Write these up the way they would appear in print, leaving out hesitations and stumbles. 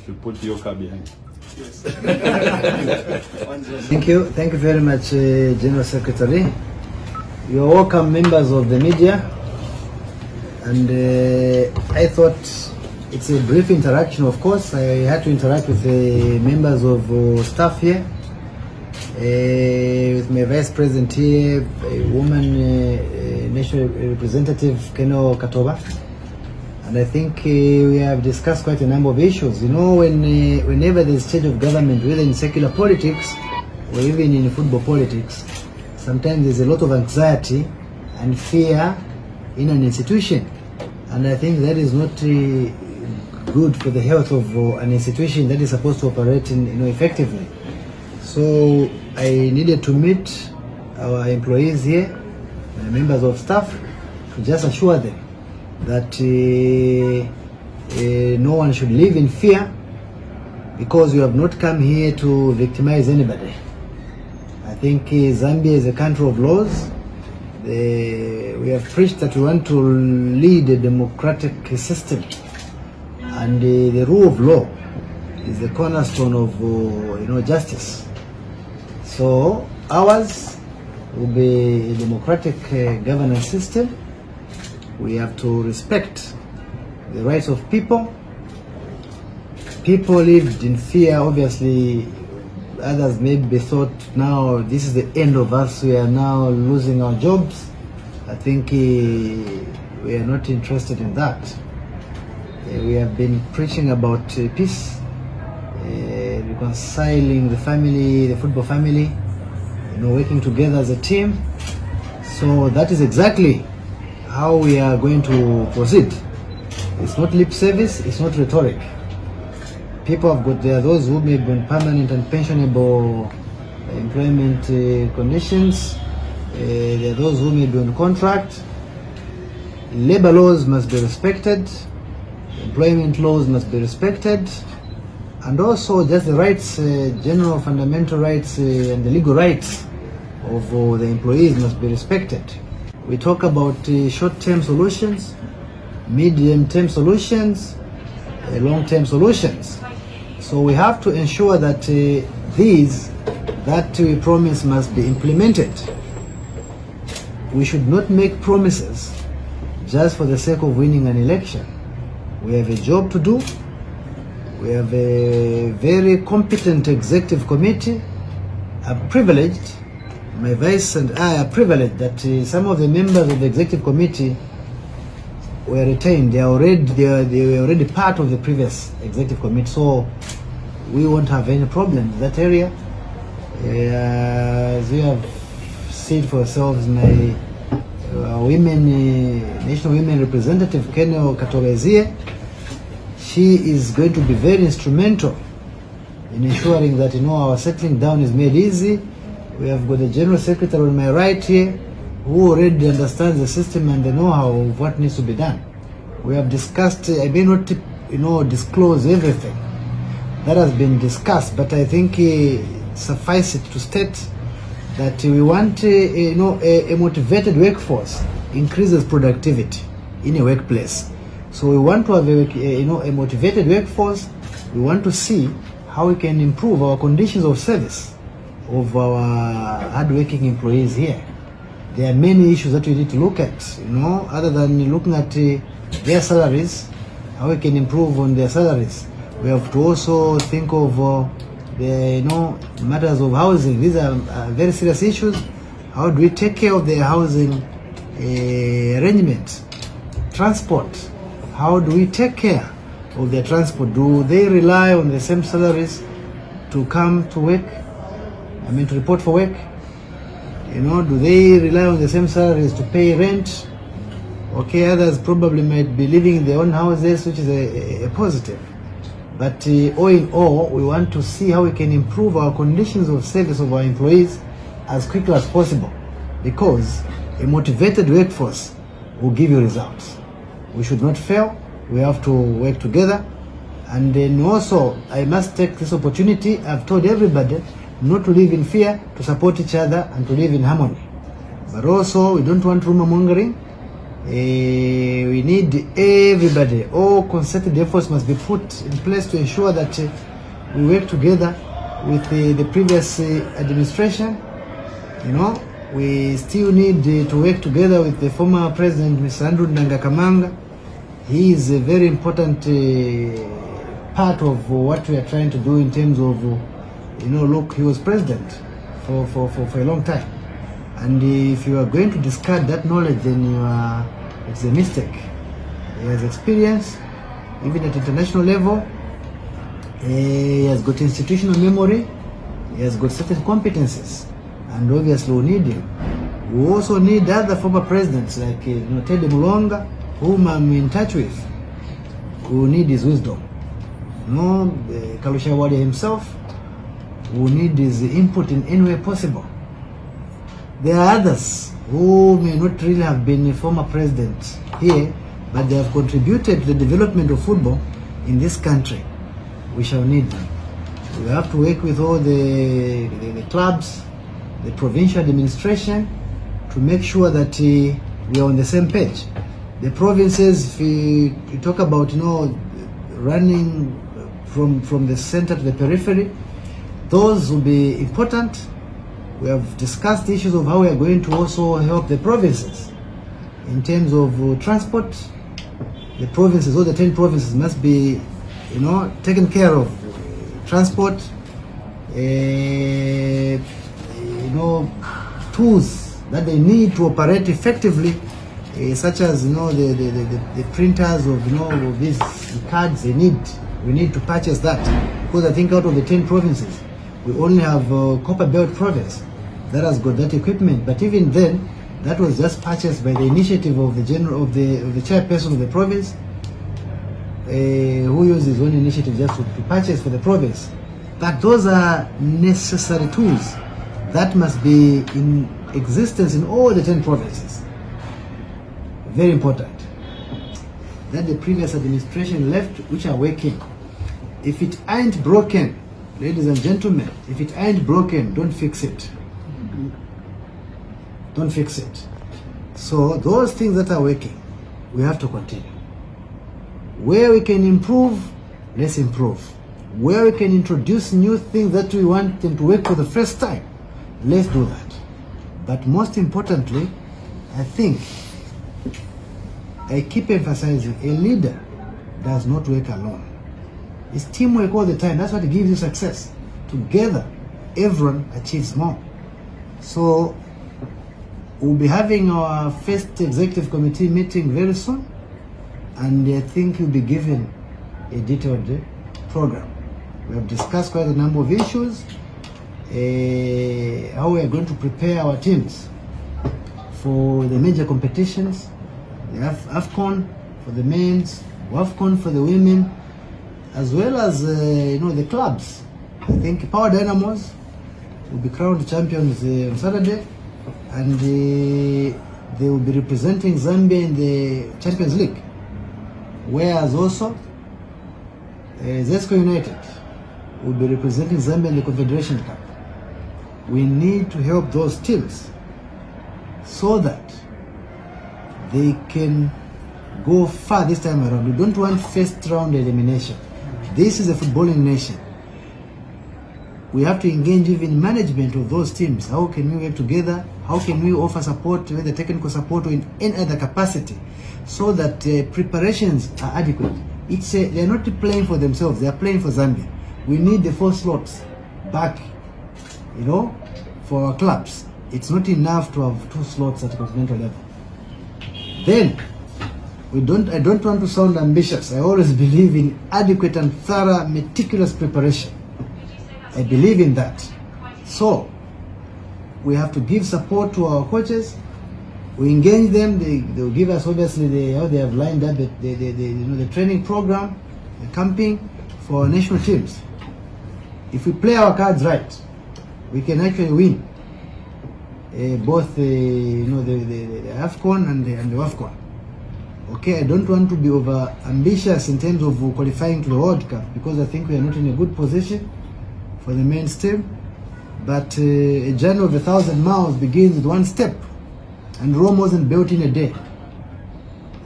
to put your car behind. Yes. Thank you very much, General Secretary. You are welcome, members of the media. And I thought it's a brief interaction. Of course, I had to interact with the members of staff here, with my Vice President here, a woman, National Representative Keno Katoba. And I think we have discussed quite a number of issues. You know, whenever there's change of government, whether in secular politics or even in football politics, sometimes there's a lot of anxiety and fear in an institution. And I think that is not good for the health of an institution that is supposed to operate effectively. So I needed to meet our employees here, members of staff, to just assure them that no one should live in fear, because we have not come here to victimize anybody. I think Zambia is a country of laws. We have preached that we want to lead a democratic system, and the rule of law is the cornerstone of justice. So ours will be a democratic governance system. We have to respect the rights of people. People lived in fear. Obviously, others maybe thought, now this is the end of us, we are now losing our jobs. I think we are not interested in that. We have been preaching about peace, reconciling the family, the football family, working together as a team. So that is exactly how we are going to proceed. It's not lip service, it's not rhetoric. People have got, there are those who may be on permanent and pensionable employment conditions. There are those who may be on contract. Labor laws must be respected. Employment laws must be respected. And also just the rights, general fundamental rights and the legal rights of the employees must be respected. We talk about short-term solutions, medium-term solutions, long-term solutions. So we have to ensure that that we promise must be implemented. We should not make promises just for the sake of winning an election. We have a job to do. We have a very competent executive committee. I'm privileged, my vice and I are privileged that some of the members of the executive committee were retained. They were already part of the previous executive committee, so we won't have any problem in that area. As we have seen for ourselves, my national women representative Keno Katoba is here. She is going to be very instrumental in ensuring that our settling down is made easy. We have got the General Secretary on my right here, who already understands the system and the know-how of what needs to be done. We have discussed, I may not disclose everything that has been discussed, but I think suffice it to state that we want a motivated workforce increases productivity in a workplace. So we want to have a motivated workforce. We want to see how we can improve our conditions of service of our hardworking employees here. There are many issues that we need to look at, other than looking at their salaries, how we can improve on their salaries. We have to also think of the matters of housing. These are very serious issues. How do we take care of their housing arrangements? Transport. How do we take care of their transport? Do they rely on the same salaries to come to work? To report for work? Do they rely on the same salaries to pay rent? Okay, others probably might be living in their own houses, which is a positive. But all in all, we want to see how we can improve our conditions of service of our employees as quickly as possible, because a motivated workforce will give you results. We should not fail. We have to work together. And then also, I must take this opportunity. I've told everybody not to live in fear, to support each other and to live in harmony. But also, we don't want rumor mongering. We need everybody, all concerted efforts must be put in place to ensure that we work together with the previous administration. You know, we still need to work together with the former president, Mr. Andrew Ndangakamanga. He is a very important part of what we are trying to do in terms of, you know, look, he was president for a long time. And if you are going to discard that knowledge, then it's a mistake. He has experience, even at international level. He has got institutional memory. He has got certain competences. And obviously we need him. We also need other former presidents like Teddy Mulonga, whom I'm in touch with, who need his wisdom. Kalusha Wadia himself, who need his input in any way possible. There are others who may not really have been a former president here, but they have contributed to the development of football in this country. We shall need them. We have to work with all the clubs, the provincial administration, to make sure that we are on the same page. The provinces, if you talk about, running from the center to the periphery, those will be important. We have discussed the issues of how we are going to also help the provinces in terms of transport. The provinces, all the 10 provinces must be, taken care of. Transport, tools that they need to operate effectively, such as the printers of these cards they need. We need to purchase that, because I think out of the 10 provinces, we only have Copper Belt province that has got that equipment. But even then, that was just purchased by the initiative of the chairperson of the province, who used his own initiative just to purchase for the province. But those are necessary tools that must be in existence in all the 10 provinces. Very important. That the previous administration left, which are working. If it ain't broken, ladies and gentlemen, if it ain't broken, don't fix it. Don't fix it. So those things that are working, we have to continue. Where we can improve, let's improve. Where we can introduce new things that we want them to work for the first time, let's do that. But most importantly, I think, I keep emphasizing, a leader does not work alone. It's teamwork all the time. That's what gives you success. Together, everyone achieves more. So, we'll be having our first executive committee meeting very soon, and I think you'll be given a detailed program. We have discussed quite a number of issues, how we are going to prepare our teams for the major competitions, the AFCON for the men's, WAFCON for the women, as well as the clubs. I think Power Dynamos will be crowned champions on Saturday, and they will be representing Zambia in the Champions League. Whereas also Zesco United will be representing Zambia in the Confederation Cup. We need to help those teams so that they can go far this time around. We don't want first round elimination. This is a footballing nation. We have to engage even management of those teams. How can we work together? How can we offer support, whether technical support or in any other capacity, so that preparations are adequate? They are not playing for themselves, they are playing for Zambia. We need the 4 slots back, for our clubs. It's not enough to have 2 slots at continental level. Then, I don't want to sound ambitious. I always believe in adequate and thorough, meticulous preparation. I believe in that. So, we have to give support to our coaches. We engage them. They will give us obviously how they have lined up the training program, the camping for our national teams. If we play our cards right, we can actually win both the AFCON and the WAFCON. Okay, I don't want to be over ambitious in terms of qualifying to the World Cup, because I think we are not in a good position for the men's team. But a journey of 1,000 miles begins with one step, and Rome wasn't built in a day.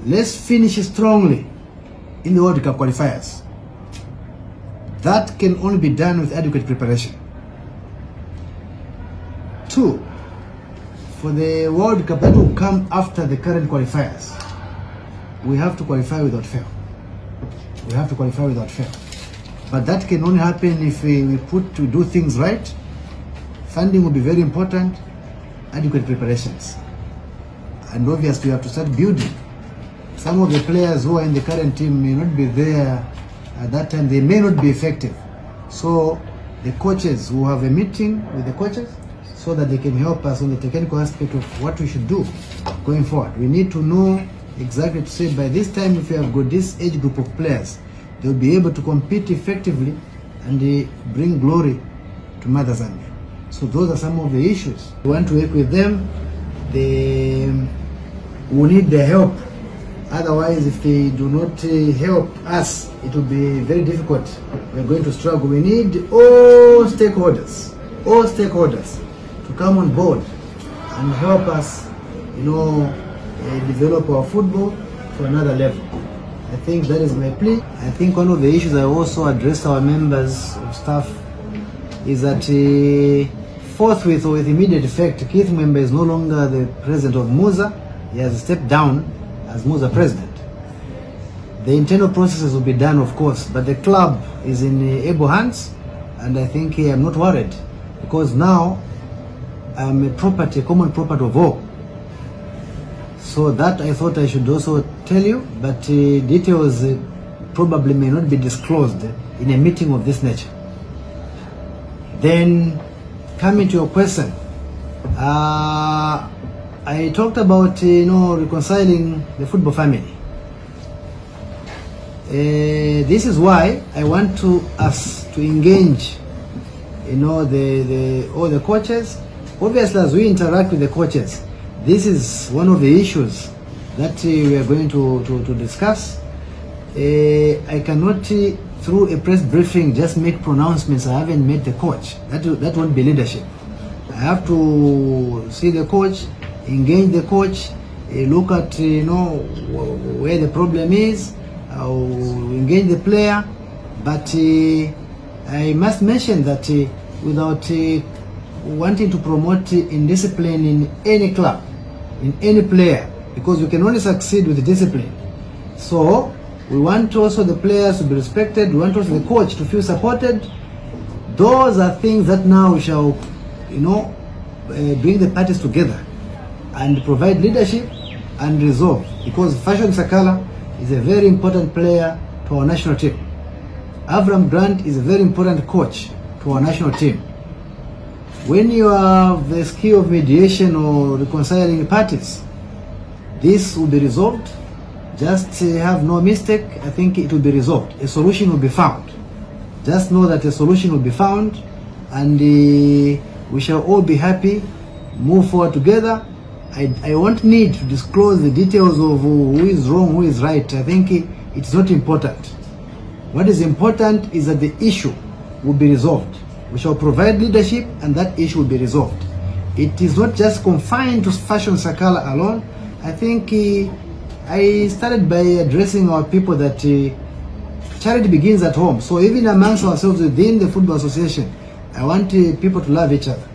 let's finish strongly in the World Cup qualifiers. That can only be done with adequate preparation. 2, for the World Cup that will come after the current qualifiers, we have to qualify without fail. We have to qualify without fail. But that can only happen if we put to do things right. Funding will be very important, adequate preparations. And obviously we have to start building. Some of the players who are in the current team may not be there at that time. They may not be effective. So the coaches will have a meeting with the coaches so that they can help us on the technical aspect of what we should do going forward. We need to know exactly to say by this time if we have got this age group of players, they'll be able to compete effectively and bring glory to Mother Zambia. So those are some of the issues. We want to work with them. They will need their help. Otherwise, if they do not help us, it will be very difficult. We're going to struggle. We need all stakeholders to come on board and help us, develop our football to another level. I think that is my plea. I think one of the issues I also addressed our members of staff is that forthwith or with immediate effect, Keith Mwembe is no longer the president of Muza. He has stepped down as Muza president. The internal processes will be done, of course, but the club is in able hands, and I think I'm not worried because now I'm a common property of all. So that I thought I should also tell you, but details probably may not be disclosed in a meeting of this nature. Then, coming to your question, I talked about reconciling the football family. This is why I want us to engage, all the coaches. Obviously, as we interact with the coaches, this is one of the issues that we are going to discuss. I cannot, through a press briefing, just make pronouncements. I haven't met the coach. That won't be leadership. I have to see the coach, engage the coach, look at where the problem is, engage the player. But I must mention that without wanting to promote indiscipline in any club, in any player, because we can only succeed with discipline. So we want also the players to be respected. We want also the coach to feel supported. Those are things that now we shall, bring the parties together and provide leadership and resolve. Because Fashion Sakala is a very important player to our national team. Avram Grant is a very important coach to our national team. When you have the skill of mediation or reconciling parties, this will be resolved. Just have no mistake. I think it will be resolved. A solution will be found. Just know that a solution will be found, and we shall all be happy, move forward together. I won't need to disclose the details of who is wrong, who is right. I think it's not important. What is important is that the issue will be resolved. We shall provide leadership, and that issue will be resolved. It is not just confined to Fashion Sakala alone. I think I started by addressing our people that charity begins at home. So even amongst ourselves within the Football Association, I want people to love each other.